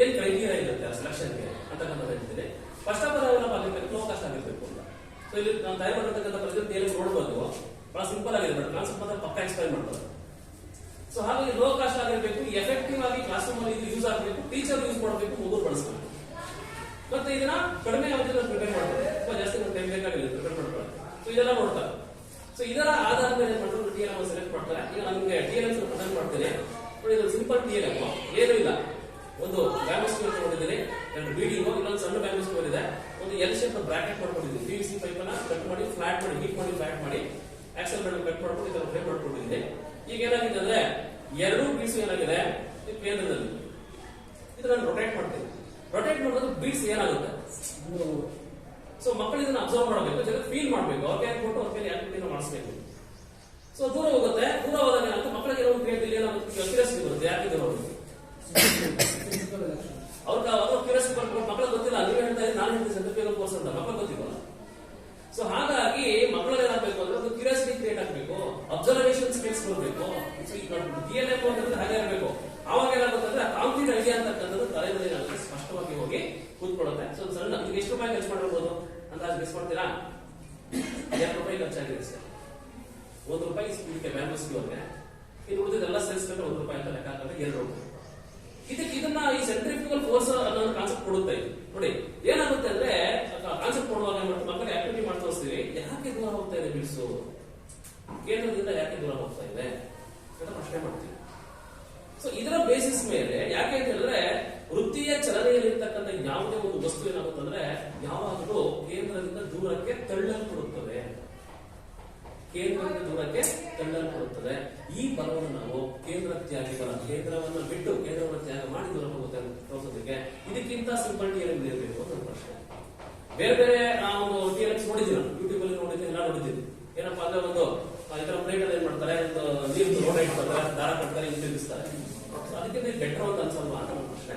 ಏನ್ ಕ್ರೈಟೀರಿಯಾ ಇರುತ್ತೆ ಸೆಲೆಕ್ಷನ್ಗೆ ಅಂತಕ್ಕಂಥದ್ದು ಹೇಳ್ತೀನಿ. ಫಸ್ಟ್ ಆಫ್ ಆಲ್ ಡೆವಲಪ್ ಆಗಿರ್ಬೇಕು, ಲೋ ಕಾಸ್ಟ್ ಆಗಿರ್ಬೇಕು ಅಂತ. ಸೊ ಇಲ್ಲಿ ನಾವು ತಯಾರು ಮಾಡಿರ್ತಕ್ಕಂಥ ಪ್ರತಿಯೊಂದು ಏನೇನು ನೋಡ್ಬೋದು, ಬಹಳ ಸಿಂಪಲ್ ಆಗಿದೆ, ಬಟ್ ಕಾನ್ಸೆಪ್ಟ್ ಮಾತ್ರ ಪಕ್ಕ ಎಕ್ಸ್ಪ್ಲೈನ್ ಮಾಡ್ತಾರೆ. ಸೊ ಹಾಗಾಗಿ ಲೋ ಕಾಸ್ಟ್ ಆಗಿರ್ಬೇಕು, ಎಫೆಕ್ಟಿವ್ ಆಗಿ ಕ್ಲಾಸ್ ರೂಮ್ ಅಲ್ಲಿ ಯೂಸ್ ಆಗಬೇಕು, ಟೀಚರ್ ಯೂಸ್ ಮಾಡಬೇಕು, ಮಗು ಬಳಸಬೇಕು. ಮತ್ತೆ ಇದನ್ನ ಕಡಿಮೆ ಅವಧಿಯಲ್ಲಿ ಪ್ರಿಪೇರ್ ಮಾಡ್ತಾರೆ, ತುಂಬಾ ಜಾಸ್ತಿ ಟೈಮ್ ಬೇಕಾಗಿಲ್ಲ ಪ್ರಿಪೇರ್ ಮಾಡ್ತಾರೆ. ಸೊ ಇದೆಲ್ಲ ನೋಡ್ತಾರೆ. ಸೊ ಇದರ ಆಧಾರದ ಮೇಲೆ ಮಾಡಿದ್ರು TLM ಸೆಲೆಕ್ಟ್ ಮಾಡ್ತಾರೆ. ಈಗ ನಮಗೆ TLM ಪ್ರೆಸೆಂಟ್ ಮಾಡ್ತೀನಿ. ಇದು ಸಿಂಪಲ್ TLM, ಏನೂ ಇಲ್ಲ. ಒಂದು ಬ್ಯಾಂಬೂ ಸ್ಕ್ವೇರ್ ತಗೊಂಡಿದ್ದೀನಿ, 2 ಬೀಡಿಂಗು, ಇನ್ನೊಂದು ಸಣ್ಣ ಬ್ಯಾಂಬೂ ಸ್ಕ್ವೇರ್ ಇದೆ, ಒಂದು ಎಲ್ ಶೇಪ್ ಬ್ರಾಕೆಟ್ ಮಾಡ್ಕೊಂಡಿದ್ದೀನಿ. PVC ಪೈಪ್ ಅನ್ನ ಕಟ್ ಮಾಡಿ ಫ್ಲಾಟ್ ಮಾಡಿ ಹೀಟ್ ಮಾಡಿ ಫ್ಲಾಟ್ ಮಾಡಿ ಆಕ್ಸಲ್ ಮೇಲೆ ಕಟ್ ಮಾಡ್ಕೊಂಡು ಇದನ್ನು ಫ್ರೇಮ್ ಮಾಡ್ಕೊಂಡಿದ್ದೀನಿ. ಈಗ ಏನಾಗಿದೆ ಅಂದ್ರೆ 2 ಬೀಡ್ಸ್ ಏನಾಗಿದೆ ಈ ಕೇಂದ್ರದಲ್ಲಿ, ಇದು ನಾನು ರೊಟೇಟ್ ಮಾಡ್ತೀನಿ. ರೊಟೇಟ್ ಮಾಡೋದು ಬೀಡ್ಸ್ ಏನಾಗುತ್ತೆ, ಸೊ ಮಕ್ಕಳು ಇದನ್ನ ಅಬ್ಸರ್ವ್ ಮಾಡಬೇಕು, ಜೊತೆ ಫೀಲ್ ಮಾಡಬೇಕು, ಅವ್ರಿಗೆ ಕೊಟ್ಟು ಅವ್ರ ಮೇಲೆ ಆಕ್ಟಿವಿಟಿನ ಮಾಡಿಸ್ಬೇಕು. ಸೊ ದೂರ ಹೋಗುತ್ತೆ, ದೂರ ಹೋದಾಗ ಏನಾಗುತ್ತೆ ಮಕ್ಕಳಿಗೆ ಒಂದು ಕ್ಯೂರಿಯಾಸಿಟಿ ಬರುತ್ತೆ, ಯಾಕೆ ದೂರ ಹೋಗುತ್ತೆ ಅವ್ರಿಗೆ ಕ್ಯೂರಿಯಾಸಿಟಿ ಬರ್ಬೇಕು. ಮಕ್ಕಳಿಗೆ ಗೊತ್ತಿಲ್ಲ, ನೀವು ಹೇಳ್ತಾ ಇದ್ರೆ ನಾನು ಹೇಳ್ತೀನಿ ಸೆಂಟ್ರಿಫ್ಯೂಗಲ್ ಫೋರ್ಸ್ ಅಂತ, ಮಕ್ಕಳಿಗೆ ಗೊತ್ತಿಲ್ಲ. ಸೊ ಹಾಗಾಗಿ ಮಕ್ಕಳಿಗೆ ಏನಾಗಬೇಕು ಅಂದ್ರೆ ಒಂದು ಕ್ಯೂರಿಯಾಸಿಟಿ ಕ್ರಿಯೇಟ್ ಆಗಬೇಕು, ಅಬ್ಸರ್ವೇಷನ್ ಸ್ಕಿಲ್ಸ್ ಬರಬೇಕು. ಸೊ ಈಗ TLM ಅಂದ್ರೆ ಹಾಗೆ ಇರಬೇಕು. ಅವಾಗ ಏನಾಗುತ್ತೆ ಅಂದ್ರೆ ಕಾಂಕ್ರೀಟ್ ಐಡಿಯಾ ಅಂತಕ್ಕಂಥದ್ದು ತಲೆಯಲ್ಲಿ ಏನಾಗುತ್ತೆ ಸ್ಪಷ್ಟವಾಗಿ ಹೋಗಿ ಕೂತ್ಕೊಳ್ಳುತ್ತೆ. ಸೊ ಸಣ್ಣ ಈಗ ಎಷ್ಟು ರೂಪಾಯಿ ಖರ್ಚು ಮಾಡಿರ್ಬೋದು ಅಂದಾಜು ಗೆಸ್ ಮಾಡ್ತೀರಾ? 2 ರೂಪಾಯಿ ಖರ್ಚಾಗಿದೆ ಸರ್. 1 ರೂಪಾಯಿ ಇದಕ್ಕೆ ಬ್ಯಾಂಬೂ ಸ್ಕ್ವೇರ್ಗೆ, ಇನ್ನು ಉಳಿದೆಲ್ಲ ಸೇರಿಸ್ಕೊಂಡ್ರೆ 1 ರೂಪಾಯಿ ಅಂತ ಲೆಕ್ಕ ಹಾಕಿದ್ರೆ 2 ರೂಪಾಯಿ. ಇದನ್ನ ಈ ಸೆಂಟ್ರಿಫ್ಯೂಗಲ್ ಫೋರ್ಸ್ ಅನ್ನೋ ಕಾನ್ಸೆಪ್ಟ್ ಕೊಡುತ್ತೆ. ನೋಡಿ ಏನಾಗುತ್ತೆ ಅಂದ್ರೆ ಕಾನ್ಸೆಪ್ಟ್ ಕೊಡುವಾಗ ಮಕ್ಕಳಿಗೆ ಆಕ್ಟಿವಿಟಿ ಮಾಡಿ ತೋರಿಸ್ತೀವಿ, ಯಾಕೆ ದೂರ ಹೋಗ್ತಾ ಇದೆ ಬಿಡ್ಸು, ಕೇಂದ್ರದಿಂದ ಯಾಕೆ ದೂರ ಹೋಗ್ತಾ ಇದೆ ಅಂತ ಪ್ರಶ್ನೆ ಮಾಡ್ತೀವಿ. ಸೊ ಇದರ ಬೇಸಿಸ್ ಮೇಲೆ ಯಾಕೆ ಅಂತ ಹೇಳಿದ್ರೆ ವೃತ್ತಿಯ ಚಲನೆಯಲ್ಲಿರ್ತಕ್ಕಂಥ ಯಾವುದೇ ಒಂದು ವಸ್ತು ಏನಾಗುತ್ತಂದ್ರೆ ಯಾವಾಗಲೂ ಕೇಂದ್ರದಿಂದ ದೂರಕ್ಕೆ ತಳ್ಳಲ್ಪಡುತ್ತದೆ, ಕೇಂದ್ರದಿಂದ ದೂರಕ್ಕೆ ತಳ್ಳಲ್ಪಡುತ್ತದೆ. ಈ ಬಲವನ್ನು ನಾವು ಕೇಂದ್ರ ತ್ಯಾಗಿ ಬಲ, ಕೇಂದ್ರವನ್ನು ಬಿಟ್ಟು ಕೇಂದ್ರವನ್ನು ತ್ಯಾಗ ಮಾಡಿ ದೂರ ಹೋಗುತ್ತೆ ತೋರಿಸೋದಕ್ಕೆ ಇದಕ್ಕಿಂತ ಸಿಂಪಲ್ TLM ಇರಬೇಕು ಅಂತ ಪ್ರಶ್ನೆ. ಬೇರೆ ಬೇರೆ ಒಂದು TLMs ನೋಡಿದ್ದೀನಿ, ಯೂಟ್ಯೂಬ್ ಅಲ್ಲಿ ನೋಡಿದ್ದೀನಿ, ಎಲ್ಲ ನೋಡಿದ್ದೀನಿ. ಏನಪ್ಪಾ ಅಂದ್ರೆ ಒಂದು ಇದರ ಪ್ಲೇಟ್ ಅಲ್ಲಿ ಏನ್ ಮಾಡ್ತಾರೆ, ಒಂದು ನೀರು ರೋಡ್ ಇಡ್ತಾರೆ, ದಾರ ಕಟ್ತಾರೆ, ಇಲ್ಲಿ ತಿರುಗಿಸ್ತಾರೆ. ಅದಕ್ಕಿಂತ ಬೆಟರ್ ಅಂತ ಅನ್ಸಲ್ವಾ ಅಂತ ಒಂದು ಪ್ರಶ್ನೆ.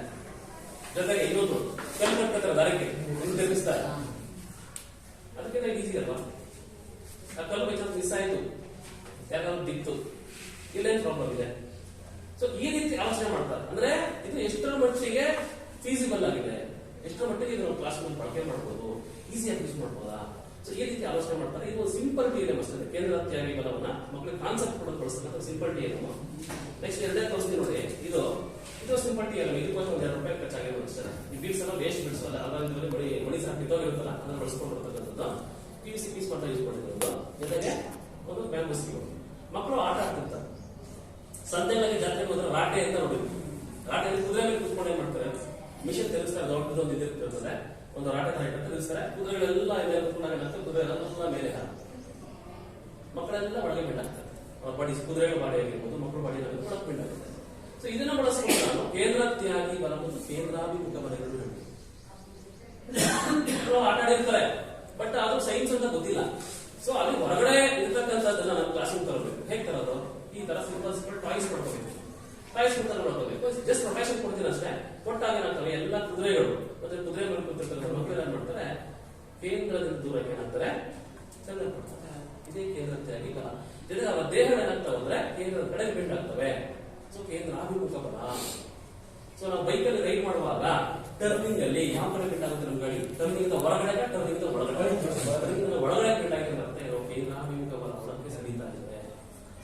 ಜೊತೆಗೆ ಇನ್ನೊಂದು ಕಲ್ಲು ಕಟ್ತಾರೆ, ದಾರಕ್ಕೆ ಇಲ್ಲಿ ತಿರುಗಿಸ್ತಾರೆ, ಅದಕ್ಕಿಂತ ಈಸಿ ಅಲ್ವಾ? ಆ ಕಲ್ಲು ಬೇಕಾದ್ರೆ ಮಿಸ್ ಆಯ್ತು, ಯಾಕಂದ್ರೆ ಬಿತ್ತು, ಇಲ್ಲೇನ್ ಪ್ರಾಬ್ಲಮ್ ಇದೆ. ಸೊ ಈ ರೀತಿ ಆಲೋಚನೆ ಮಾಡ್ತಾರೆ. ಅಂದ್ರೆ ಇದು ಎಷ್ಟರ ಮಟ್ಟಿಗೆ ಫೀಸಿಬಲ್ ಆಗಿದೆ, ಎಷ್ಟರ ಮಟ್ಟಿಗೆ ಇದನ್ನು ಕ್ಲಾಸ್ ರೂಮ್ ಬಳಕೆ ಮಾಡಬಹುದು, ಈಸಿಯಾಗಿ ಯೂಸ್ ಮಾಡಬಹುದಾ. ಸೊ ಈ ರೀತಿ ಆಲೋಚನೆ ಮಾಡ್ತಾರೆ. ಇದು ಸಿಂಪಲ್ TLM ಅಷ್ಟೇ, ಕೇಂದ್ರ ತ್ಯಾಗಿ ಬಲವನ್ನ ಮಕ್ಕಳಿಗೆ ಕಾನ್ಸೆಪ್ಟ್ ಕೊಡೋದು ಬಳಸ್ತಕ್ಕಂಥ ಸಿಂಪಲ್ TLM. ನೆಕ್ಸ್ಟ್ ಎರಡನೇ ತೋರಿಸ್ತೀನಿ ನೋಡಿ, ಇದು ಸಿಂಪಲ್ TLM. ಇದಕ್ಕೋಸ್ಕರ 2 ರೂಪಾಯಿ ಖರ್ಚಾಗಿರೋದು ಅಷ್ಟೇ. ಈ ಬೀಡ್ಸ್ ಎಲ್ಲ ವೇಸ್ಟ್ ಬೀಡ್ಸ್ ಅಲ್ಲ, ಅದ್ರ ಮಣಿ ಸಾಕಿತ್ತೋಗಿರುತ್ತಲ್ಲ ಅದನ್ನ ಬಳಸ್ಕೊಂಡಿರ್ತಕ್ಕಂಥದ್ದು. PVC ಪೀಸ್ ಮಾತ್ರ ಯೂಸ್ ಮಾಡಿರೋದು, ಜೊತೆಗೆ ಒಂದು ಬ್ಯಾಂಬೂ ಸ್ಕ್ವೇರ್. ಮಕ್ಕಳು ಆಟ ಆಡ್ತಿರ್ತಾರೆ, ಸಂತೆಗಳಿಗೆ ಜಾತ್ರೆಗೆ ಹೋದ್ರೆ ರಾಟೆ ಅಂತ ನೋಡಿದ್ವಿ. ರಾಟೆಯಲ್ಲಿ ಕುದುರೆ ಮೇಲೆ ಕೂತ್ಕೊಂಡು ಏನ್ ಮಾಡ್ತಾರೆ, ಮಿಷನ್ ತಿರುಗಿಸ್ತಾರೆ, ದೊಡ್ಡದೊಂದು ಇದಿರ್ತದೆ, ಒಂದು ರಾಟೆ ತರ ತಿರುಗಿಸ್ತಾರೆ, ಕುದುರೆಗಳೆಲ್ಲ ಇದೆ ಕುತ್ಕೊಂಡಾಗ ಕುದುರೆ ಎಲ್ಲ ಮೇಲೆ ಹಾಕ್ತಾರೆ, ಮಕ್ಕಳೆಲ್ಲ ಒಳಗೆ ಬಿಟ್ಟಾಗ್ತಾರೆ. ಬಾಡಿ ಕುದುರೆಗಳ ಬಾಡಿ ಆಗಿರ್ಬೋದು, ಮಕ್ಕಳು ಬಾಡಿ ಒಳಗೆ ಬಿಟ್ಟಾಗುತ್ತೆ. ಸೊ ಇದನ್ನ ಬಳಸ್ಕೊಂಡು ನಾನು ಕೇಂದ್ರ ತ್ಯಾಗಿ ಬಲ ಮತ್ತು ಕೇಂದ್ರಾಭಿಮುಖ ಬಲಗಳು ಹೇಳ್ತೀನಿ. ಆಟ ಆಡಿರ್ತಾರೆ, ಬಟ್ ಅದು ಸೈನ್ಸ್ ಅಂತ ಗೊತ್ತಿಲ್ಲ. ಸೊ ಅಲ್ಲಿ ಹೊರಗಡೆ ಇರ್ತಕ್ಕಂಥದ್ದನ್ನ ನಾವು ಕ್ಲಾಸ್ ರೂಮ್ ತರಬೇಕು. ಹೇಗೆ ತರೋದು? ಈ ತರ ಸಿಂಪಲ್ ಟಾಯ್ಸ್ ಮಾಡ್ಕೋಬೇಕು, ಟಾಯ್ಸ್ ಮಾಡ್ಕೋಬೇಕು. ಜಸ್ಟ್ ರೊಟೇಷನ್ ಕೊಡ್ತೀನಿ ಅಷ್ಟೇ. ಕೊಟ್ಟಾಗ ಏನಾಗ್ತವೆ ಎಲ್ಲ ಕುದುರೆಗಳು ಮತ್ತೆ ಕುದುರೆ ಮೇಲೆ ಕೂತಿರ್ತಾರೆ, ಮಕ್ಕಳು ಏನ್ ಮಾಡ್ತಾರೆ, ಕೇಂದ್ರದಿಂದ ದೂರಕ್ಕೆ ಏನಾಗ್ತಾರೆ, ಚಲನೆ. ಇದೇ ಕೇಂದ್ರ ತ್ಯಾಗಿ ಬಲ. ಜೊತೆಗೆ ಅವರ ದೇಹಗಳು ಏನಾಗ್ತಾವೆ ಅಂದ್ರೆ ಕೇಂದ್ರದ ಕಡೆ ಬೆಂಡ್ ಆಗ್ತವೆ. ಸೊ ಕೇಂದ್ರ ಅಭಿಮುಖ ಬಲ. ಸೊ ನಾವು ಬೈಕಲ್ಲಿ ರೈಡ್ ಮಾಡುವಾಗ ಟರ್ನಿಂಗ್ ಅಲ್ಲಿ ಯಾವ ಕಡೆ ಬೆಂಡ್ ಆಗುತ್ತೆ ನಮ್ಮ ಗಾಡಿ, ಟರ್ನಿಂಗ್ ಹೊರಗಡೆ, ಟರ್ನಿಂಗ್ ಒಳಗಡೆ ಬೆಂಡ್ ಆಗಿರುತ್ತೆ, ಕೇಂದ್ರಾಭಿಮುಖ ಬಲ ಒಳಗೆ ಸರಿತಾ ಇದೆ.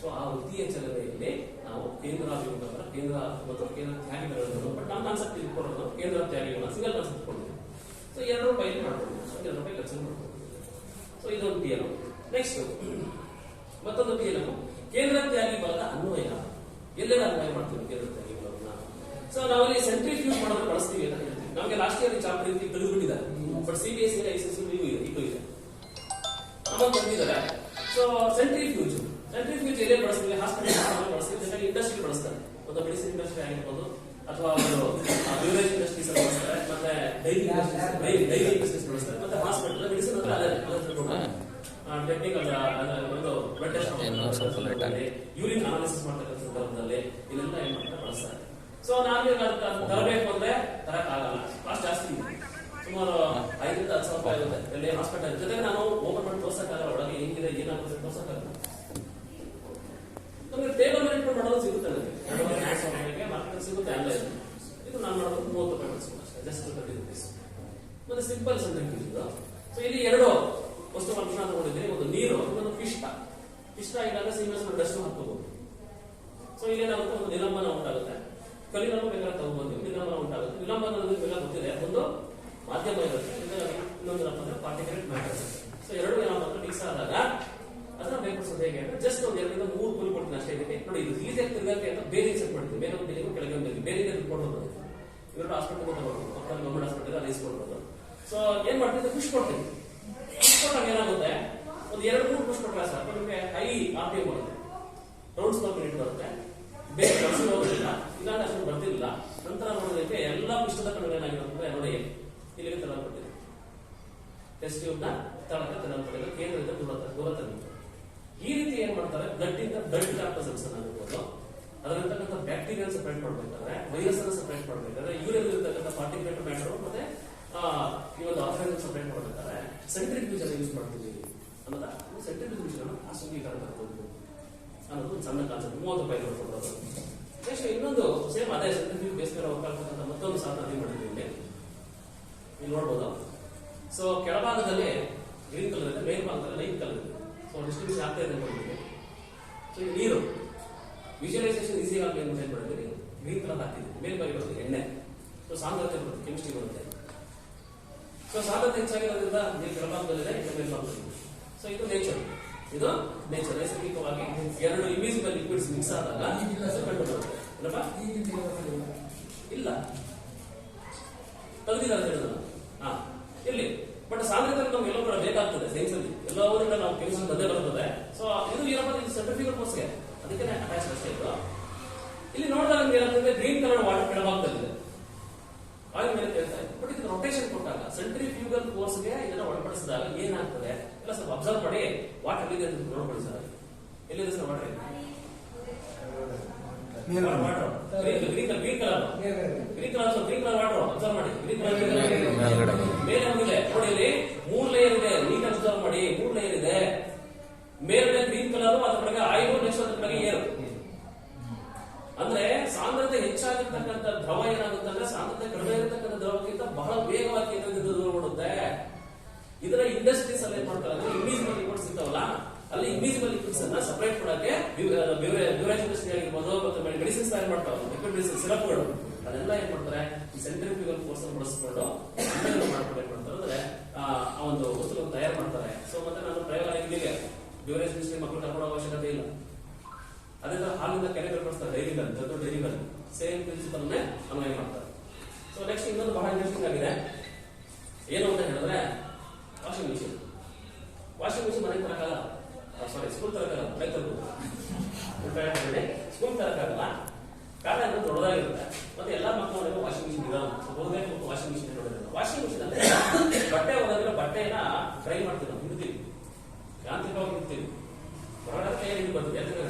ಸೊ ಆ ವೃತ್ತಿಯ ಚಲನೆಯಲ್ಲಿ ನಾವು ಕೇಂದ್ರಾಭಿಮುಖ ಬಲ, ಕೇಂದ್ರ ಮತ್ತು ಕೇಂದ್ರ ತ್ಯಾಗಿಗಳನ್ನು, ಬಟ್ ನಮ್ಮ ಕಾನ್ಸೆಪ್ಟ್ ಇಟ್ಕೊಳ್ಳೋದು ಕೇಂದ್ರ ತ್ಯಾಗಿಗಳನ್ನ ಸಿಂಗಲ್ ಕಾನ್ಸೆಪ್ಟ್ ಇಟ್ಕೊಂಡಿದ್ದೀವಿ. ಸೊ 2 ರೂಪಾಯಿ ಮಾಡ್ಕೊಂಡು 2 ರೂಪಾಯಿ ಖರ್ಚು ಮಾಡ್ಕೊಂಡು. ಸೊ ಇದೊಂದು TLM. ನೆಕ್ಸ್ಟ್ ಮತ್ತೊಂದು TLM, ಕೇಂದ್ರ ತ್ಯಾಗಿ ಬಲದ ಅನ್ವಯ. ಎಲ್ಲೆಲ್ಲ ಅನ್ವಯ ಮಾಡ್ತೀವಿ ಕೇಂದ್ರ ತ್ಯಾಗಿ ಬಲವನ್ನ? ಸೊ ನಾವಲ್ಲಿ ಸೆಂಟ್ರಿಫ್ಯೂಜ್ ಮಾಡೋದು ಬಳಸ್ತೀವಿ ಅಂತ ಹೇಳ್ತೀವಿ. ನಮಗೆ ಲಾಸ್ಟ್ ಇಯರ್ ಚಾಪ್ಟರ್ ರೀತಿ ತೆಗೆದುಬಿಟ್ಟಿದ್ದಾರೆ, ಬಟ್ CBSE ICSE ಇದು ಇದೆ, ನಮಗೆ ಬಂದಿದ್ದಾರೆ. ಸೊ ಸೆಂಟ್ರಿಫ್ಯೂಜ್ ಎಲ್ಲೇ ಬಳಸ್ತೀವಿ, ಹಾಸ್ಪಿಟಲ್ ಬಳಸ್ತೀವಿ, ಜೊತೆಗೆ ಇಂಡಸ್ಟ್ರಿ ಬಳಸ್ತಾರೆ. ಒಂದು ಮೆಡಿಸಿನ್ ಇಂಡಸ್ಟ್ರಿ ಆಗಿರ್ಬೋದು, ಅಥವಾ ಒಂದು ಬ್ಯೂರೇಜ್ ಇಂಡಸ್ಟ್ರೀಸ್ ಬಳಸ್ತಾರೆ, ಮತ್ತೆ ಡೈರಿ ಇಂಡಸ್ಟ್ರೀಸ್ ಬಳಸ್ತಾರೆ, ಮತ್ತೆ ಹಾಸ್ಪಿಟಲ್ ಮೆಡಿಸಿನ್ ಅಂದ್ರೆ ಅದೇ ಟೆಕ್ನಿಕಲ್ ಒಂದು ಬ್ಲಡ್ ಟೆಸ್ಟ್, ಯೂರಿನ್ ಅನಾಲಿಸಿಸ್ ಮಾಡ್ತಕ್ಕಂಥ ಸಂದರ್ಭದಲ್ಲಿ ಇಲ್ಲೆಲ್ಲ ಏನ್ ಮಾಡ್ತಾರೆ ಬಳಸ್ತಾರೆ. ಸೊ ನಾನು ತರಬೇಕು ಅಂದ್ರೆ ತರಕ್ಕಾಗಲ್ಲ, ಕಾಸ್ಟ್ ಜಾಸ್ತಿ ಇದೆ, ಸುಮಾರು 5,000 to 10,000 ರೂಪಾಯಿ ಆಗುತ್ತೆ ಅಲ್ಲಿ ಹಾಸ್ಪಿಟಲ್. ಜೊತೆಗೆ ನಾನು ಓಪನ್ ಮಾಡಿ ತೋರ್ಸಕ್ಕಾಗಲ್ಲ, ಒಳಗೆ ಹೆಂಗಿದೆ ಏನಾಗುತ್ತೆ ತೋರ್ಸಕ್ಕಾಗಲ್ಲ. ನಮಗೆ ಟೇಬಲ್ ಮೇಲೆ ಇಟ್ಕೊಂಡು ಮಾಡೋದು ಸಿಗುತ್ತೆ, ನನಗೆ 2,500 ಮಾರ್ಕೆಟ್ ಸಿಗುತ್ತೆ ಆನ್ಲೈನ್. ಇದು ನಾನು ಮಾಡೋದು 30 ರೂಪಾಯಿ. ಸಿಂಪಲ್ ಸೆಂಟ್ರಿಫ್ಯೂಜ್ ಇದು. ಸೊ ಇಲ್ಲಿ ಎರಡು ವಸ್ತುಗಳನ್ನು ತಗೊಂಡಿದ್ದೀನಿ, ಒಂದು ನೀರು, ಇನ್ನೊಂದು ಪಿಷ್ಟ. ಪಿಷ್ಟ ಇದ್ದಾಗ ಸೀಮೆಸ್ ಡಸ್ಟ್ ಹಾಕೋಬಹುದು. ಸೊ ಇಲ್ಲೇನಾಗುತ್ತೆ, ಒಂದು ನಿಲಂಬನ ಉಂಟಾಗುತ್ತೆ. ಕಲ್ಲಿನಲ್ಲೂ ಬೇಕಾದ್ರೆ ತಗೋಬಹುದು, ನಿಲಂಬನ ಉಂಟಾಗುತ್ತೆ. ನಿಲಂಬನ ಎಲ್ಲ ಗೊತ್ತಿದೆ, ಒಂದು ಮಾಧ್ಯಮ ಇರುತ್ತೆ, ಇನ್ನೊಂದು ಏನಪ್ಪ ಅಂದ್ರೆ ಪಾರ್ಟಿಕಲೇಟ್ ಮ್ಯಾಟರ್ ಇರುತ್ತೆ. ಸೊ ಎರಡು ಏನಪ್ಪ ಅಂದ್ರೆ ಮಿಕ್ಸ್ ಆದಾಗ ಅದನ್ನ ಬೇರ್ಪಡಿಸೋದು ಹೇಗೆ ಅಂದ್ರೆ ಜಸ್ಟ್ ಒಂದು 2 ರಿಂದ 3 ಪುಲ್ ಕೊಡ್ತೀನಿ ಅಷ್ಟೇ. ಇದಕ್ಕೆ ನೋಡಿ, ಇದು ಈಸಿಯಾಗಿ ತಿರ್ಗಕ್ಕೆ ಅಂತ ಬೇರಿಂಗ್ ಸೆಟ್ ಮಾಡ್ತೀವಿ. ಮೇಲೆ ಒಂದು ಬೇರಿಂಗ್ ಕೆಳಗೆ ಒಂದು ಬೇರಿಂಗ್ ಕೊಡ್ಬೋದು. ಇವರು ಹಾಸ್ಪಿಟಲ್ ತಗೊಳ್ಬೋದು, ಮಕ್ಕಳ ಗೌರ್ಮೆಂಟ್ ಹಾಸ್ಪಿಟಲ್ ಅಲ್ಲಿ ಇಸ್ಕೊಳ್ಬೋದು. ಸೊ ಏನ್ ಮಾಡ್ತೀನಿ, ಪುಷ್ ಕೊಡ್ತೀನಿ. ಪುಷ್ ಕೊಟ್ಟಾಗ ಏನಾಗುತ್ತೆ, ಒಂದು 2-3 ಪುಷ್ ಕೊಟ್ಟರೆ ಸಾಕು, ನಿಮಗೆ ಹೈ RPM ಬರುತ್ತೆ, ರೌಂಡ್ಸ್ ಪರ್ ಮಿನಿಟ್ ಬರುತ್ತೆ. ಬೇರೆ ಕೆಲಸ ಹೋಗೋದಿಲ್ಲ, ಇಲ್ಲ ಅಷ್ಟು ಬರ್ತಿಲ್ಲ. ನಂತರ ನೋಡೋದಕ್ಕೆ ಎಲ್ಲ ಪುಸ್ತಕ ಕಡೆ ಏನಾಗಿರುತ್ತೆ ನೋಡಿ, ಇಲ್ಲಿಗೆ ತರಲ್ಪಟ್ಟಿದೆ. ಟೆಸ್ಟ್ ಟ್ಯೂಬ್ ನ ತಳಕ್ಕೆ ತರಲ್ಪಟ್ಟಿದೆ, ಕೇಂದ್ರದಿಂದ ದೂರ ತಂದಿದೆ. ಈ ರೀತಿ ಏನ್ ಮಾಡ್ತಾರೆ, ಬ್ಲಡ್ ಇಂದ ಬ್ಲಡ್ ಕಾರ್ಪಸನ್ಸ್ ಆಗಿರ್ಬೋದು, ಅದರಲ್ಲಿರ್ತಕ್ಕಂಥ ಬ್ಯಾಕ್ಟೀರಿಯಾ ಸೆಪರೇಟ್ ಮಾಡ್ಬೇಕಾದ್ರೆ, ವೈರಸ್ ಅನ್ನು ಸೆಪರೇಟ್ ಮಾಡ್ಬೇಕಾದ್ರೆ, ಯೂರಿಯಲ್ ಇರತಕ್ಕಂಥ ಪಾರ್ಟಿಕಲೇಟ್ ಮ್ಯಾಟರ್ ಮತ್ತೆ ಈ ಒಂದು ಆರ್ಗಾನಿಸಮ್ ಸೆಪರೇಟ್ ಮಾಡ್ಬೇಕಾದ್ರೆ ಸೆಂಟ್ರಿಫ್ಯೂಜ್ ಅನ್ನು ಯೂಸ್ ಮಾಡ್ತೀವಿ ಅನ್ನೋದ. ಸೆಂಟ್ರಿಫ್ಯೂಜ್ ಅಶುದ್ಧೀಕರಣ ತರಬಹುದು ಅನ್ನೋದು ಒಂದು ಸಣ್ಣ ಕಾನ್ಸೆಪ್ಟ್. 30 ರೂಪಾಯಿ ಕೊಡ್ಬೋದು. ನೆಕ್ಸ್ಟ್ ಇನ್ನೊಂದು ಸೇಮ್ ಅದೇ ಸೆಂಟ್ರಿಫ್ಯೂಜ್ ಬೇಸ್ ಮೇಲೆ ಹೋಗ್ತಕ್ಕಂಥ ಮತ್ತೊಂದು ಸಾಧನ ಅದೇ ಮಾಡಿದ್ದೀವಿ, ನೀವು ನೋಡ್ಬೋದು. ಸೊ ಕೆಳಭಾಗದಲ್ಲಿ ಗ್ರೀನ್ ಕಲರ್ ಇದೆ, ಮೇಲ್ಭಾಗದಲ್ಲಿ ಲೈಟ್ ಕಲರ್ ಇದೆ. ಸೊ ಡಿಸ್ಟ್ರಿಬ್ಯೂಷನ್ ಆಗ್ತಾ ಇದೆ ನೋಡಿದ್ದೀವಿ. ಸೊ ಈ ನೀರು ವಿಜುವಲೈಸೇಷನ್ ಈಸಿ ಆಗಿ ಏನು ಮಾಡಿದ್ದೀವಿ, ಗ್ರೀನ್ ಕಲರ್ ಹಾಕಿದ್ದೀವಿ. ಮೇಲ್ಭಾಗ ಬರುತ್ತೆ ಎಣ್ಣೆ. ಸೊ ಸಾಂದ್ರತೆ ಬರುತ್ತೆ, ಕೆಮಿಸ್ಟ್ರಿ ಬರುತ್ತೆ. ಸೊ ಸಾಂದ್ರತೆ ಹೆಚ್ಚಾಗಿರೋದ್ರಿಂದ ನೀರು ಕೆಳಭಾಗದಲ್ಲಿದೆ, ಇದು ಮೇಲ್ಭಾಗದಲ್ಲಿದೆ. ಸೊ ಇದು ನೇಚರ್, ಇದು ನೇಚರ್. ನೈಸರ್ಗಿಕವಾಗಿ ಎರಡು ಇನ್ವಿಸಿಬಲ್ ಲಿಕ್ವಿಡ್ಸ್ ಮಿಕ್ಸ್ ಆದಾಗ ಕಂಡು ಬರುತ್ತೆ. ಇಲ್ಲ ತೆಗೆದಿಲ್ಲ ಅಂತ ಹೇಳಿದ್ರು ಇಲ್ಲಿ. ಬಟ್ ಸಾಂದ್ರತೆ ನಮ್ಗೆ ಎಲ್ಲೋ ಕೂಡ ಬೇಕಾಗ್ತದೆ ಸೈನ್ಸ್ ಅಲ್ಲಿ, ಎಲ್ಲವೂ ನಾವು ಕೆಮಿಸ್ಟ್ರಿ ಬಂದೇ ಬರ್ತದೆ. ಸೊ ಇದು ಏನಪ್ಪ, ಇದು ಸೆಂಟ್ರಿಫ್ಯೂಗಲ್ ಫೋರ್ಸ್ಗೆ ಅದಕ್ಕೆ ಅಟ್ಯಾಚ್ ಅಷ್ಟೇ ಇದು. ಇಲ್ಲಿ ನೋಡಿದಾಗ ನಮ್ಗೆ ಏನಾಗ್ತದೆ, ಗ್ರೀನ್ ಕಲರ್ ವಾಟರ್ ಕೆಳಭಾಗದಲ್ಲಿದೆ, ಆಯಿಲ್ ಮೇಲೆ ತೇಲ್ತಾ ಇದೆ. ಬಟ್ ಇದು ರೊಟೇಷನ್ ಕೊಟ್ಟಾಗ ಸೆಂಟ್ರಿಫ್ಯೂಗಲ್ ಫೋರ್ಸ್ಗೆ ಇದನ್ನ ಒಳಪಡಿಸಿದಾಗ ಏನಾಗ್ತದೆ ಎಲ್ಲ ಸ್ವಲ್ಪ ಅಬ್ಸರ್ವ್ ಮಾಡಿ. ವಾಟರ್ ಎಲ್ಲಿದೆ ಅಂತ ನೋಡ್ಕೊಳ್ಳಿ ಸರ್. ಎಲ್ಲಿದೆ sir water? Green colour water observe ಮಾಡಿ. ಗ್ರೀನ್ ಕಲರ್ ಮೇಲೆ ಹೋಗಿದೆ ನೋಡಿ, ಇಲ್ಲಿ 3 ಲೇಯರ್ ಇದೆ. ನೀಟ್ ಅಬ್ಸರ್ವ್ ಮಾಡಿ, 3 ಲೇಯರ್ ಇದೆ. ಮೇಲ್ಗಡೆ ಗ್ರೀನ್ ಕಲರ್, ಅದ್ರ ಕಡೆಗೆ ಆಯಿಲ್, ನೆಕ್ಸ್ಟ್ ಅದ್ರ ಕಡೆಗೆ ಏರ್. ಅಂದ್ರೆ ಸಾಂದ್ರತೆ ಹೆಚ್ಚಾಗಿರ್ತಕ್ಕಂಥ ದ್ರವ ಏನಾಗುತ್ತೆ ಅಂದ್ರೆ ಸಾಂದ್ರತೆ ಕಡಿಮೆ ಇರತಕ್ಕಂಥ ದ್ರವಕ್ಕಿಂತ ಬಹಳ ವೇಗವಾಗಿ ಕೇಂದ್ರದಿಂದ ದೂರ ಮಾಡುತ್ತೆ. ಇದರ ಇಂಡಸ್ಟ್ರೀಸ್ ಅಲ್ಲಿ ಏನ್ ಮಾಡ್ತಾರೆ ಅಂದ್ರೆ ಇನ್ವಿಸಿಬಲ್ ಲಿಕ್ವಿಡ್ಸ್ ಇರ್ತಾವಲ್ಲ, ಅಲ್ಲಿ ಇನ್ವಿಸಿಬಲ್ ಲಿಕ್ವಿಡ್ಸ್ ಅನ್ನ ಸಪರೇಟ್ ಮಾಡಕ್ಕೆ ಬ್ಯೂರೇಜ್ ಇಂಡಸ್ಟ್ರಿ ಆಗಿರ್ಬೋದು, ಮತ್ತೆ ಮೆಡಿಸಿನ್ಸ್ ತಯಾರು ಮಾಡ್ತಾರೆ, ಲಿಕ್ವಿಡ್ ಮೆಡಿಸಿನ್ ಸಿರಪ್ಗಳು, ಅದೆಲ್ಲ ಏನ್ ಮಾಡ್ತಾರೆ ಈ ಸೆಂಟ್ರಿಫ್ಯೂಗಲ್ ಫೋರ್ಸ್ ಅನ್ನು ಬಳಸಿಕೊಂಡು ಮಾಡ್ಕೊಂಡು ಏನ್ ಮಾಡ್ತಾರೆ ಅಂದ್ರೆ ಆ ಒಂದು ವಸ್ತುಗಳನ್ನು ತಯಾರು ಮಾಡ್ತಾರೆ. ಸೊ ಮತ್ತೆ ನಾನು ಪ್ರಯೋಗಾಲಯಗಳಿಗೆ ಬ್ಯೂರೇಜ್ ಇಂಡಸ್ಟ್ರಿ ಮಕ್ಕಳು ಕರ್ಕೊಳ್ಳೋ ಅವಶ್ಯಕತೆ ಇಲ್ಲ. ಅದೇ ತರ ಹಾಲಿಂದ ಕೆರೆ ಬೇರ್ಪಡಿಸ್ತಾರೆ ಡೈರಿಗಳಲ್ಲಿ, ದೊಡ್ಡ ಡೈರಿಗಳಲ್ಲಿ ಸೇಮ್ ಪ್ರಿನ್ಸಿಪಲ್ ಅನ್ನೇ ಅನ್ವಯ ಮಾಡ್ತಾರೆ. ಸೊ ನೆಕ್ಸ್ಟ್ ಇನ್ನೊಂದು ಬಹಳ ಇಂಟ್ರೆಸ್ಟಿಂಗ್ ಆಗಿದೆ, ಏನು ಅಂತ ಹೇಳಿದ್ರೆ ವಾಷಿಂಗ್ ಮಿಷಿನ್. ವಾಷಿಂಗ್ ಮಿಷಿನ್ ಮನೆಗೆ ತರಕಾಗಲ್ಲ, ಸಾರಿ ಸ್ಕೂಲ್ ತರಕಾಗಲ್ಲ, ಮನೆಗೆ ತರಬಹುದು. ಸ್ಕೂಲ್ ತರಕಾಗಲ್ಲ, ಕಾರಣ ಏನೋ ದೊಡ್ಡದಾಗಿರುತ್ತೆ. ಮತ್ತೆ ಎಲ್ಲಾ ಮಕ್ಕಳು ವಾಷಿಂಗ್ ಮಿಷಿನ್ ಇರೋಲ್ಲ, ಹೋಗಬೇಕು ವಾಷಿಂಗ್ ಮಿಷಿನ್ ನೋಡಿದ್ರೆ. ವಾಷಿಂಗ್ ಮಿಷಿನ್ ಅಂದ್ರೆ ಬಟ್ಟೆ ಹೋದ್ರೆ ಬಟ್ಟೆನ ಡ್ರೈ ಮಾಡ್ತೀವಿ, ನಾವು ಹಿಡ್ತೀವಿ, ಯಾಂತ್ರಿಕವಾಗಿ ಹಿಡ್ತೀವಿ. ಹೊರಗಡೆ ಕೈ ಹಿಡಿದು ಬರ್ತದೆ,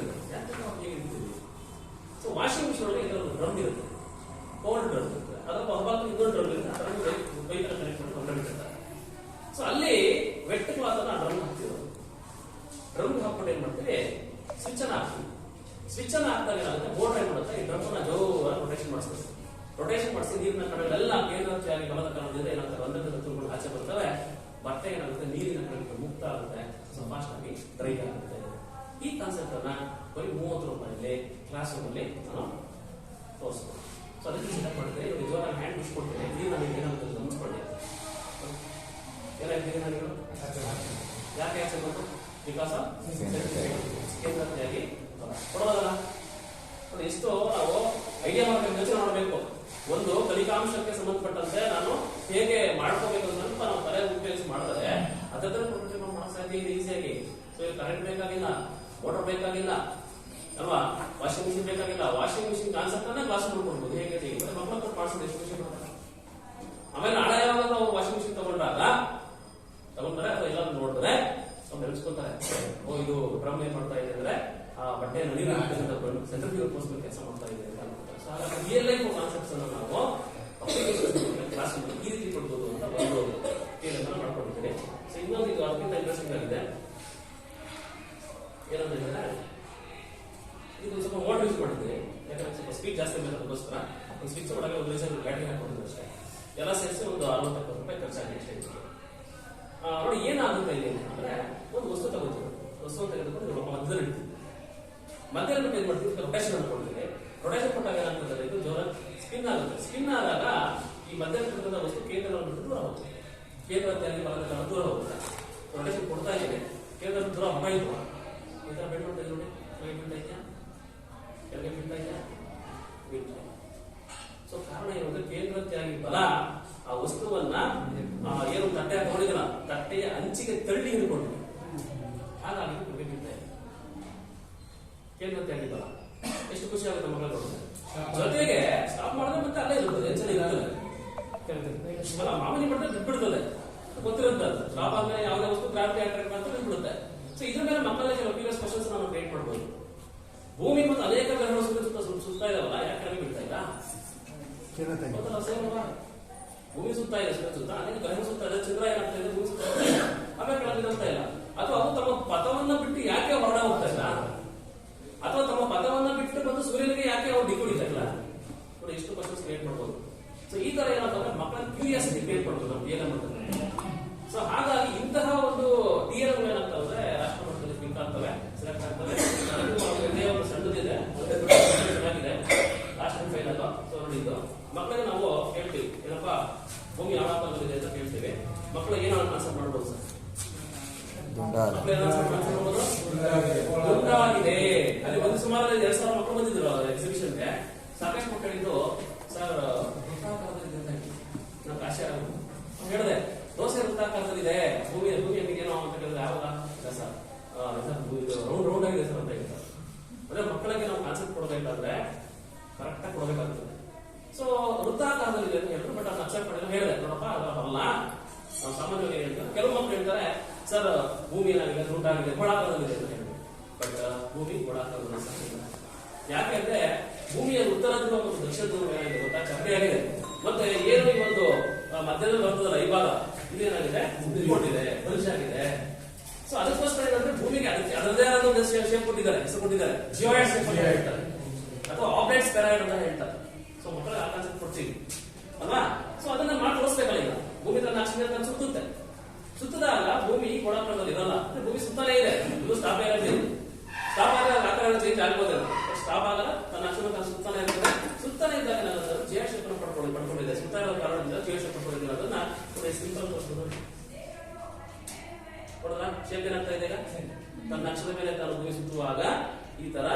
ಯಾಂತ್ರಿಕವಾಗಿ ಹಿಡ್ತೀವಿ. ಸೊ ವಾಷಿಂಗ್ ಮಿಷಿನ್ ಒಳಗೆ ಇದೊಂದು ಡ್ರಮ್ ಇರುತ್ತೆ, ಕೋಲ್ಡ್ ಡ್ರಮ್ ಇರುತ್ತೆ. ಅದರ ಹೊರಭಾಗ ಇನ್ನೊಂದು ಡ್ರಮ್ ಇರುತ್ತೆ, ಅದನ್ನು ಬೈಕಲ್ಲಿ ಕನೆಕ್ಟ್ ಮಾಡಿ ಹೊರಬಿಟ್ಟಿರ್ತಾರೆ. ಸೊ ಅಲ್ಲಿ ವೆಟ್ ಕ್ಲಾತ್ ಅನ್ನ ಡ್ರಮ್ ಹಾಕ್ತೀವಿ. ಡ್ರಮ್ ಹಾಕ್ಬಿಟ್ಟು ಏನ್ ಮಾಡ್ತೀವಿ, ಸ್ವಿಚ್ ಅನ್ನ ಹಾಕ್ತೀವಿ. ಸ್ವಿಚ್ ಅನ್ನ ಹಾಕಿದಾಗ ಏನಾಗುತ್ತೆ, ಮೋಟರ್ ಏನ್ ಮಾಡುತ್ತೆ, ಈ ಡ್ರಮ್ ಅನ್ನ ಜೋರಾಗಿ ರೊಟೇಷನ್ ಮಾಡಿಸ್ಬೇಕು. ರೊಟೇಷನ್ ಮಾಡಿಸಿ ನೀರಿನ ಕಣಗಳೆಲ್ಲ ಕೇಂದ್ರವಾಗಿ ಬಲದ ಕಾರಣದಿಂದ ಏನಾಗ್ತದೆ, ರಂಧ್ರದಿಂದ ತುಂಬಿಕೊಂಡು ಆಚೆ ಬರ್ತವೆ. ಬಟ್ಟೆ ಏನಾಗುತ್ತೆ, ನೀರಿನ ಕಣಕ್ಕೆ ಮುಕ್ತ ಆಗುತ್ತೆ, ಫಾಸ್ಟ್ ಆಗಿ ಡ್ರೈ ಆಗುತ್ತೆ. ಈ ಕಾನ್ಸೆಪ್ಟ್ ಅನ್ನ ಬರೀ 30 ರೂಪಾಯಿಲಿ ಕ್ಲಾಸ್ ರೂಮ್ ಅಲ್ಲಿ ನಾನು ತೋರಿಸ್ಬೋದು. ಸೊ ಅದಕ್ಕೆ ಸೆಟಪ್ ಮಾಡಿದ್ರೆ ಇವಾಗ ಜೋರಾಗಿ ಹ್ಯಾಂಡ್ ಪುಷ್ ಕೊಡ್ತೇನೆ. ನೀರು ನನಗೆ ಏನಾಗುತ್ತೆ ಗಮನಿಸ್ಕೊಳ್ಳಿ. ಏನಾಗ್ತಿದೆ ನನಗೆ ಯಾಕೆ ಆಚೆ ಬಂತು, ಬಿಕಾಸ್ ಕೇಂದ್ರತೆಯಾಗಿ ಕೊಡೋದಲ್ಲ. ಎಷ್ಟು ನಾವು ಐಡಿಯಾ ಮಾಡಬೇಕು, ಯೋಚನೆ ಮಾಡಬೇಕು. ಒಂದು ಕಲಿಕಾಂಶಕ್ಕೆ ಸಂಬಂಧಪಟ್ಟಂತೆ ನಾನು ಹೇಗೆ ಮಾಡ್ಕೋಬೇಕು ಅಂತ ನಾವು ತಲೆ ಉಪಯೋಗಿಸಿ ಮಾಡಿದ್ರೆ ಅದರ ಪ್ರೊಟೆಕ್ಷನ್ ಮಾಡೋ ಸಾಧ್ಯ ಇದೆ ಈಸಿಯಾಗಿ. ಸೊ ಕರೆಂಟ್ ಬೇಕಾಗಿಲ್ಲ, ಮೋಟರ್ ಬೇಕಾಗಿಲ್ಲ ಅಲ್ವಾ, ವಾಷಿಂಗ್ ಮಿಷಿನ್ ಬೇಕಾಗಿಲ್ಲ. ವಾಷಿಂಗ್ ಮಿಷಿನ್ ಕಾನ್ಸೆಪ್ಟ್ ಅನ್ನ ಕ್ಲಾಸ್ ನೋಡ್ಕೊಡ್ಬೋದು ಹೇಗೆ ಮತ್ತೆ ಮಕ್ಕಳ ಮಾಡಿಸೋದು ಎಷ್ಟು ಖುಷಿ ಮಾಡ್ತಾರೆ. ಆಮೇಲೆ ನಾಳೆ ಯಾವಾಗ ನಾವು ವಾಷಿಂಗ್ ಮಿಷಿನ್ ತಗೊಂಡ್ರೆ ಅಥವಾ ಎಲ್ಲ ನೋಡಿದ್ರೆ ಅವ್ರು ನೆನೆಸ್ಕೊತಾರೆ, ಓ ಇದು ಡ್ರಮ್ ಏನ್ ಮಾಡ್ತಾ ಇದೆ ಅಂದ್ರೆ ಆ ಬಟ್ಟೆ ನೀರು ಸೆಂಟ್ರಿಫ್ಯೂಗಲ್ ಫೋರ್ಸ್ ಮೇಲೆ ಕೆಲಸ ಮಾಡ್ತಾ ಇದೆ ಅಂತ. ಸೊ ಹಾಗಾಗಿ ರಿಯಲ್ ಲೈಫ್ ಕಾನ್ಸೆಪ್ಟ್ಸ್ ಅನ್ನು ನಾವು ಕ್ಲಾಸ್ ಈ ರೀತಿ ಕೊಡ್ಬೋದು ಅಂತ ಒಂದು ಕೇಳನ್ನ ಮಾಡ್ಕೊಂಡಿದ್ದೇನೆ. ಸೊ ಇನ್ನೊಂದು ಇದು ಅದಕ್ಕಿಂತ ಇಂಟ್ರೆಸ್ಟಿಂಗ್ ಆಗಿದೆ, ಏನಂತ ಹೇಳಿದ್ರೆ ಇದು ಸ್ವಲ್ಪ ಮೋಟರ್ ಯೂಸ್ ಮಾಡಿದ್ದೀನಿ. ಯಾಕಂದ್ರೆ ಸ್ವಲ್ಪ ಸ್ಪೀಡ್ ಜಾಸ್ತಿ ಬೇಕು, ಅದಕ್ಕೋಸ್ಕರ ಒಂದು ಸ್ವಿಚ್ ಒಳಗೆ ಒಂದು ರೀಸನ್ ಬ್ಯಾಟ್ರಿ ಹಾಕೊಂಡಿದ್ದು ಅಷ್ಟೇ. ಎಲ್ಲ ಸೇರಿಸಿ ಒಂದು 60 ರೂಪಾಯಿ ಖರ್ಚಾಗಿದೆ ಅಷ್ಟೇ. ನೋಡಿ ಏನಾಗುತ್ತೆ ಇಲ್ಲಿ ಅಂದ್ರೆ, ಒಂದು ವಸ್ತು ತಗೋತೀವಿ, ವಸ್ತು ತೆಗೆದುಕೊಂಡು ಮಧ್ಯದಲ್ಲಿ ಇಡ್ತೀವಿ, ಮಧ್ಯದಲ್ಲಿ ಬಿಟ್ಟು ಏನ್ ಮಾಡ್ತೀವಿ, ರೊಟೇಷನ್ ಅನ್ಕೊಳ್ತೀವಿ. ರೊಟೇಷನ್ ಕೊಟ್ಟಾಗ ಏನಾಗ್ತದೆ, ಇದು ಜೋರ ಸ್ಪಿನ್ ಆಗುತ್ತೆ. ಸ್ಪಿನ್ ಆದಾಗ ಈ ಮಧ್ಯದಲ್ಲಿ ವಸ್ತು ಕೇಂದ್ರವನ್ನು ಬಿಟ್ಟು ದೂರ ಹೋಗುತ್ತೆ. ಕೇಂದ್ರದಲ್ಲಿ ಬಲದ ದೂರ ಹೋಗುತ್ತೆ. ರೊಟೇಷನ್ ಕೊಡ್ತಾ ಇದೆ, ಕೇಂದ್ರ ದೂರ ಹೋಯ್ತು. ಈ ತರ ಬೆಂಡ್ ಮಾಡ್ತಾ ನೋಡಿ, ಬೀಳ್ತಾ ಇದೆಯಾ, ಕೆಳಗೆ ಬೀಳ್ತಾ ಇದೆಯಾ, ಬೀಳ್ತಾ. ಸೊ ಕಾರಣ ಏನಂದ್ರೆ ಕೇಂದ್ರತ್ಯಾಗಿ ಬಲ ಆ ವಸ್ತುವನ್ನ ಏನು ತಟ್ಟೆ ತಗೊಂಡಿಲ್ಲ, ತಟ್ಟೆಯ ಅಂಚಿಗೆ ತಳ್ಳಿ ಹಿಡ್ಕೊಂಡು, ಹಾಗಾಗಿ ಕೆಳಗೆ ಬೀಳ್ತಾ ಇದೆ. ಕೇಂದ್ರತ್ಯಾಗಿ ಬಲ ಎಷ್ಟು ಖುಷಿ ಆಗುತ್ತೆ ಮಕ್ಕಳು. ಜೊತೆಗೆ ಸ್ಟಾಪ್ ಮಾಡಿದ್ರೆ ಮತ್ತೆ ಅಲ್ಲೇ ಇರ್ತದೆ, ಎಚ್ಚರ ಇರ್ತದೆ. ಮಾಮೂಲಿ ಮಾಡಿದ್ರೆ ಬಿಟ್ಬಿಡ್ತದೆ, ಗೊತ್ತಿರುತ್ತೆ. ಸ್ಟಾಪ್ ಆದ್ಮೇಲೆ ಯಾವುದೇ ವಸ್ತು ಗ್ರಾವಿಟಿ ಅಟ್ರಾಕ್ಟ್ ಮಾಡ್ತಾ ಬಿಟ್ಬಿಡುತ್ತೆ. ಸೊ ಇದ್ರ ಮೇಲೆ ಮಕ್ಕಳ ಕೆಲವು ಪ್ರೀವಿಯಸ್ ಕ್ವಶನ್ಸ್ ನಾವು ಕ್ರಿಯೇಟ್ ಮಾಡ್ಬೋದು. ಭೂಮಿ ಮತ್ತು ಅನೇಕ ಗ್ರಹಗಳು ಸುತ್ತಾ ಇದಾವಲ್ಲ, ಯಾಕೆ ಬಿಡ್ತಾ ಇಲ್ಲ? ಭೂಮಿ ಸುತ್ತಾ ಇದೆ, ಸುತ್ತ ಅನೇಕ ಗ್ರಹಗಳು ಸುತ್ತಾ ಇದೆ, ಚಂದ್ರ ಏನಾಗ್ತಾ ಇದೆ, ಭೂಮಿ ಸುತ್ತಾ ಇದೆ, ಆಮೇಲೆ ಕೆಳಗೆ ಹೋಗ್ತಾ ಇಲ್ಲ. ಅಥವಾ ಅದು ತಮ್ಮ ಪಥವನ್ನ ಬಿಟ್ಟು ಯಾಕೆ ಹೊರಡ ಹೋಗ್ತಾ ಇಲ್ಲ? ಅಥವಾ ತಮ್ಮ ಪಥವನ್ನ ಬಿಟ್ಟು ಬಂದು ಸೂರ್ಯನಿಗೆ ಯಾಕೆ ಅವ್ರು ಡಿಕ್ಕೊಡಿತಾ ಇಲ್ಲ? ನೋಡಿ, ಎಷ್ಟು ಕ್ವಶನ್ಸ್ ಕ್ರಿಯೇಟ್ ಮಾಡ್ಬೋದು. ಸೊ ಈ ತರ ಏನಾಗ್ತದೆ, ಮಕ್ಕಳ ಕ್ಯೂರಿಯಾಸಿಟಿ ಕ್ರಿಯೇಟ್ ಮಾಡ್ಬೋದು ನಾವು ಏನ ಮಾಡ್ತಾರೆ. ಸೊ ಹಾಗಾಗಿ ಇಂತಹ ಒಂದು ಟಿಎಲ್ ಏನಾಗ್ತವೆ, ರಾಷ್ಟ್ರ ಮಟ್ಟದಲ್ಲಿ ಕ್ಲಿಕ್ ಆಗ್ತವೆ, ಸೆಲೆಕ್ಟ್ ಆಗ್ತವೆ. ಒಂದು ಸಣ್ಣದಿದೆ, ಚೆನ್ನಾಗಿದೆ, ಲಾಸ್ಟ್ ಫೈನಲ್. ಸೊ ನೋಡಿ, ಇದು ಮಕ್ಕಳಿಗೆ ನಾವು ಕೇಳ್ತೀವಿ, ಏನಪ್ಪಾ ಭೂಮಿ ಯಾವ ಆಕಾರದಲ್ಲಿದೆ ಅಂತ ಕೇಳ್ತೀವಿ. ಮಕ್ಕಳಿಗೆ ಏನೋ ಆನ್ಸರ್ ಮಾಡ್ಬೋದು ಸರ್? ದುಂಡವಾಗಿದೆ. ಅಲ್ಲಿ ಒಂದು ಸುಮಾರು 2,000 ಮಕ್ಕಳು ಬಂದಿದ್ರು ಎಕ್ಸಿಬಿಷನ್ಗೆ. ಸಾಕಷ್ಟು ಮಕ್ಕಳಿದ್ದು ಸರ್ ನಾವು ಕಾಶಿ ಹೇಳಿದೆ, ದೋಸೆ ವೃತ್ತಾಕಾರದಲ್ಲಿದೆ, ಭೂಮಿ ಏನೋ ಅಂತ ಹೇಳಿದ್ರೆ ಯಾವಾಗ ಸರ್ ರೌಂಡ್ ಆಗಿದೆ ಸರ್ ಅಂತ ಹೇಳ್ತಾರೆ. ಅಂದ್ರೆ ಮಕ್ಕಳಿಗೆ ನಾವು ಕಾನ್ಸೆಪ್ಟ್ ಕೊಡಬೇಕಾದ್ರೆ ಕರೆಕ್ಟ್ ಆಗಿ ಕೊಡಬೇಕಾಗ್ತದೆ. ಸೊ ವೃತ್ತಾಕಾರದಲ್ಲಿದೆ ಅಂತ ಹೇಳಿದ್ರು, ಬಟ್ ಅದನ್ನ ಅಕ್ಸೆಪ್ಟ್ ಮಾಡಿದ್ರೆ ಹೇಳಿದೆ, ನೋಡಪ್ಪ ಅದಲ್ಲ, ನಾವು ಸಾಮಾನ್ಯವಾಗಿ ಹೇಳ್ತಾರೆ. ಕೆಲವು ಮಕ್ಕಳು ಹೇಳ್ತಾರೆ, ಸರ್ ಭೂಮಿ ಏನಾಗಿದೆ, ದುಂಡಾಗಿದೆ, ಗೋಳಾಕಾರದಲ್ಲಿದೆ ಅಂತ ಹೇಳಿದ್ರು. ಬಟ್ ಭೂಮಿ ಗೋಳಾಕಾರದಲ್ಲಿ ಸಾಕಿಲ್ಲ. ಯಾಕೆಂದ್ರೆ ಭೂಮಿಯ ಉತ್ತರ ಧ್ರುವ ಮತ್ತು ದಕ್ಷಿಣ ಧ್ರುವ ಏನಾಗಿದೆ ಗೊತ್ತಾ, ಚಪ್ಪೆಯಾಗಿದೆ. ಮತ್ತೆ ಏನು ಈ ಒಂದು ಮಧ್ಯದಲ್ಲಿ ಬರ್ತದಲ್ಲ ಈ ಭಾಗ, ಇದೇನಾಗಿದೆ, ಉದ್ದಿಕೊಂಡಿದೆ, ಬಲಿಶಾಗಿದೆ. ಸೊ ಅದಕ್ಕೋಸ್ಕರ ಏನಂದ್ರೆ ಭೂಮಿಗೆ ಅದರದೇ ಆದ ಒಂದು ಶೇಪ್ ಕೊಟ್ಟಿದ್ದಾರೆ, ಹೆಸರು ಕೊಟ್ಟಿದ್ದಾರೆ, ಜಿಯೋಯ್ಡ್ ಶೇಪ್ ಅಂತ ಹೇಳ್ತಾರೆ, ಅಥವಾ ಆಬ್ಲೆಟ್ ಸ್ಪೆರಾಯ್ಡ್ ಅಂತ ಹೇಳ್ತಾರೆ. ಸೊ ಮಕ್ಕಳಿಗೆ ಆ ಕಾನ್ಸೆಪ್ಟ್ ಕೊಡ್ತೀವಿ ಅಲ್ವಾ? ಸೊ ಅದನ್ನ ಮಾಡಿ ತೋರಿಸ್ಬೇಕಲ್ಲ. ಈಗ ಭೂಮಿ ತನ್ನ ಅಕ್ಷರ ಸುತ್ತುತ್ತೆ, ಸುತ್ತದಾಗ ಭೂಮಿ ಗೋಳಾಕಾರದಲ್ಲಿ ಇರಲ್ಲ, ಭೂಮಿ ಸುತ್ತಾನೇ ಇದೆ. ಇದು ಸ್ಟಾಪ್ ಆಗಿದೆ, ಸ್ಟಾಪ್ ಆಗ ಆಕಾರ ಚೇಂಜ್ ಆಗ್ಬೋದು. ಸ್ಟಾಪ್ ಆಗಲ್ಲ, ತನ್ನ ಅಕ್ಷರ ಸುತ್ತಾನೆ ಇರ್ತದೆ. ಸುತ್ತಾನೆ ಇದ್ದಾಗ ಏನಾಗುತ್ತೆ, ಜಿಯೋ ಶೇಪ್ ಪಡ್ಕೊಂಡಿದೆ, ಸುತ್ತ ಇರೋ ಕಾರಣದಿಂದ ಜಿಯೋ ಶೇಪ್ ಪಡ್ಕೊಂಡಿದ್ದೀರ. ಅದನ್ನ ಸಿಂಪಲ್ ತೋರಿಸ್ಬೋದು. ಕೊಡಲ್ಲ, ಶೇಪ್ ಏನಾಗ್ತಾ ಇದೆ, ಈಗ ತನ್ನ ಅಕ್ಷರದ ಮೇಲೆ ತಾನು ಭೂಮಿ ಸುತ್ತುವಾಗ ಈ ತರ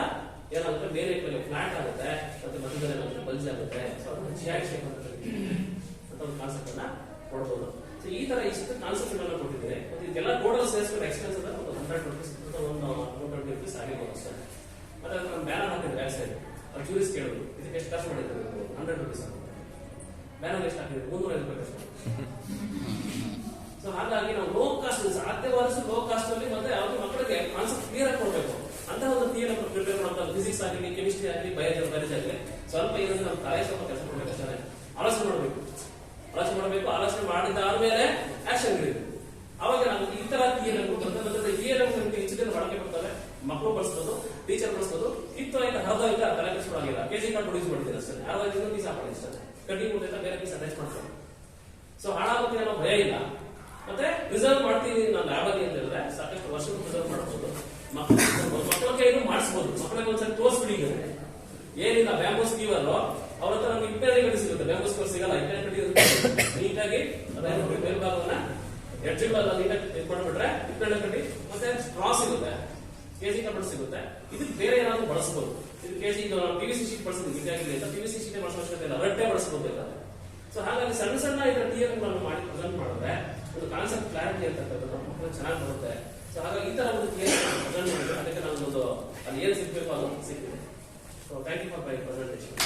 ಏನಾಗುತ್ತೆ, ಬೇರೆ ಫ್ಲಾಟ್ ಆಗುತ್ತೆ, ಮತ್ತೆ ಮಧ್ಯದಲ್ಲಿ ಏನಾಗುತ್ತೆ, ಬಲ್ಜ್ ಆಗುತ್ತೆ. ಸೊ ಅದನ್ನ ಜಿಯೋ ಶೇಪ್ ಅಂತ ಒಂದು ಕಾನ್ಸೆಪ್ಟ್ ಅನ್ನ ಕೊಡ್ಬೋದು. ಸೊ ಈ ತರ ಇಷ್ಟು ಕಾನ್ಸೆಪ್ಟ್ ಗಳನ್ನ ಕೊಟ್ಟಿದ್ದೇವೆ. ಮತ್ತೆ ಇದೆಲ್ಲ ಟೋಟಲ್ ಸೇರಿಸ್ಕೊಂಡು ಎಕ್ಸ್ಪೆನ್ಸ್ ಅಂತ ಒಂದು 100 ರೂಪೀಸ್ ಒಂದು 120 ರೂಪೀಸ್ ಆಗಿರ್ಬೋದು ಅಷ್ಟೇ. ಮತ್ತೆ ಅದಕ್ಕೆ ನಮ್ಮ ಬ್ಯಾನರ್ ಹಾಕಿದ್ರೆ ಬ್ಯಾಕ್ ಸೈಡ್ ಅವ್ರು ಕ್ಯೂರಿಯಸ್ ಕೇಳಿದ್ರು, ಇದಕ್ಕೆ ಎಷ್ಟು ಖರ್ಚು ಮಾಡಿದ್ರು? 100 ರೂಪೀಸ್ ಆಗುತ್ತೆ. ಬ್ಯಾನರ್ ಎಷ್ಟು ಹಾಕಿದ್ರು? 305 ರೂಪಾಯಿ ಖರ್ಚು. ಸೊ ಹಾಗಾಗಿ ನಾವು ಲೋ ಕಾಸ್ಟ್, ಸಾಧ್ಯವಾದಷ್ಟು ಲೋ ಕಾಸ್ಟ್ ಅಲ್ಲಿ, ಮತ್ತೆ ಅವ್ರಿಗೆ ಮಕ್ಕಳಿಗೆ ಕಾನ್ಸೆಪ್ಟ್ ಕ್ಲಿಯರ್ ಆಗಿ ಕೊಡಬೇಕು ಅಂತ ಒಂದು ಥಿಯರಿ ಪ್ರಿಪೇರ್ ಮಾಡ್ತಾರೆ. ಫಿಸಿಕ್ಸ್ ಆಗಲಿ, ಕೆಮಿಸ್ಟ್ರಿ ಆಗಲಿ, ಬಯಾಲಜಿ ಆಗಲಿ ಸ್ವಲ್ಪ ಏನಂದ್ರೆ ನಮ್ಮ ತಲೆ ಸ್ವಲ್ಪ ಕೆಲಸ ಕೊಡಬೇಕಷ್ಟೇ. ಆಲೋಚನೆ ಮಾಡಬೇಕು, ಆಲೋಚನೆ ಮಾಡಿದ್ದಾದ್ಮೇಲೆ ಆಕ್ಷನ್ ಇರಬೇಕು. ಅವಾಗ ನಾವು ಈ ತರ ಥಿಯರಿ ಕೊಡ್ತಾರೆ. ಹೆಚ್ಚಿನ ಬಳಕೆ ಬರ್ತವೆ, ಮಕ್ಕಳು ಬಳಸ್ಬೋದು, ಟೀಚರ್ ಬಳಸ್ಬೋದು. ಇತ್ತು ಆಯ್ತು, ಹರಿದ ಇಲ್ಲ, ತಲೆ ಕೆಡಿಸ್ಕೊಳ್ಳಾಗಿಲ್ಲ, ಕೆಜಿ ಕಾರ್ಡ್ ಪ್ರೊಡ್ಯೂಸ್ ಮಾಡ್ತೀವಿ ಅಷ್ಟೇ. ಅರ್ಧ ಪೀಸ್ ಹಾಕೊಳ್ಳಿ ಅಷ್ಟೇ, ಕಟ್ಟಿಂಗ್ ಕೊಟ್ಟಿಲ್ಲ, ಬೇರೆ ಪೀಸ್ ಅಟ್ಯಾಚ್ ಮಾಡ್ತಾರೆ. ಸೊ ಹಾಳಾಗುತ್ತೆ ಅನ್ನೋ ಭಯ ಇಲ್ಲ. ಮತ್ತೆ ಪ್ರಿಸರ್ವ್ ಮಾಡ್ತೀನಿ ನಾನು ಲ್ಯಾಬಲ್ಲಿ ಅಂತ ಹೇಳಿದ್ರೆ ಸಾಕಷ್ಟು ವರ್ಷಗಳು ಪ್ರಿಸರ್ವ್ ಮಾಡ್ಬೋದು. ಮಕ್ಕಳ ಕೈಗೂ ಮಾಡಿಸ್ಬೋದು. ಮಕ್ಕಳಿಗೆ ಒಂದ್ಸರಿ ತೋರಿಸ್ಬಿಡಿ. ಏನಿಲ್ಲ, ಬ್ಯಾಂಬೂಸ್ ಕೀವರ್ ಅವ್ರ ಹತ್ರ ನಮ್ಗೆ ಇಪ್ಪೆಣ್ಣೆ ಕಟ್ಟಿ ಸಿಗುತ್ತೆ, ಬ್ಯಾಂಬೂಸ್ ಕೀವರ್ ಸಿಗಲ್ಲ. ಇಪ್ಪೆಣ್ಣೆ ಕಟ್ಟಿ ನೀಟಾಗಿ ಮೇಲ್ಭಾಗವನ್ನ ಎಡ್ಜಿಗಳನ್ನ ನೀಟಾಗಿ ಇಟ್ಕೊಂಡ್ಬಿಟ್ರೆ ಇಪ್ಪೆಣ್ಣೆ ಕಟ್ಟಿ, ಮತ್ತೆ ಸ್ಟ್ರಾ ಸಿಗುತ್ತೆ, ಕೆಜಿ ಕಬ್ಬಣ ಸಿಗುತ್ತೆ. ಇದಕ್ಕೆ ಬೇರೆ ಏನಾದ್ರು ಬಳಸಬಹುದು. ಇದು ಕೆಜಿ PVC ಶೀಟ್ ಬಳಸಿದ್ವಿ ಈಗಾಗಲೇ ಅಂತ PVC ಶೀಟ್ ಬಳಸೋ ಅವಶ್ಯಕತೆ ಇಲ್ಲ, ರಟ್ಟೆ ಬಳಸಬಹುದಾದ್ರೆ. ಸೊ ಹಾಗಾಗಿ ಸಣ್ಣ ಸಣ್ಣ ಇದರ ಥಿಯರಿಗಳನ್ನು ಮಾಡಿ ಪ್ರೆಸೆಂಟ್ ಮಾಡಿದ್ರೆ ಒಂದು ಕಾನ್ಸೆಪ್ಟ್ ಕ್ಲಾರಿಟಿ ಅಂತಕ್ಕಂಥದ್ದು ಮಕ್ಕಳು ಚೆನ್ನಾಗಿ ಬರುತ್ತೆ. ಸೊ ಹಾಗಾಗಿ ಈ ತರ ಒಂದು ಥಿಯರಿ ಪ್ರೆಸೆಂಟ್ ಮಾಡಿದ್ರೆ ಅದಕ್ಕೆ ನಾವು ಒಂದು ಅಲ್ಲಿ ಏನು ಸಿಗ್ಬೇಕು ಅದು ಸಿಗ್ತದೆ. So thank you for my presentation.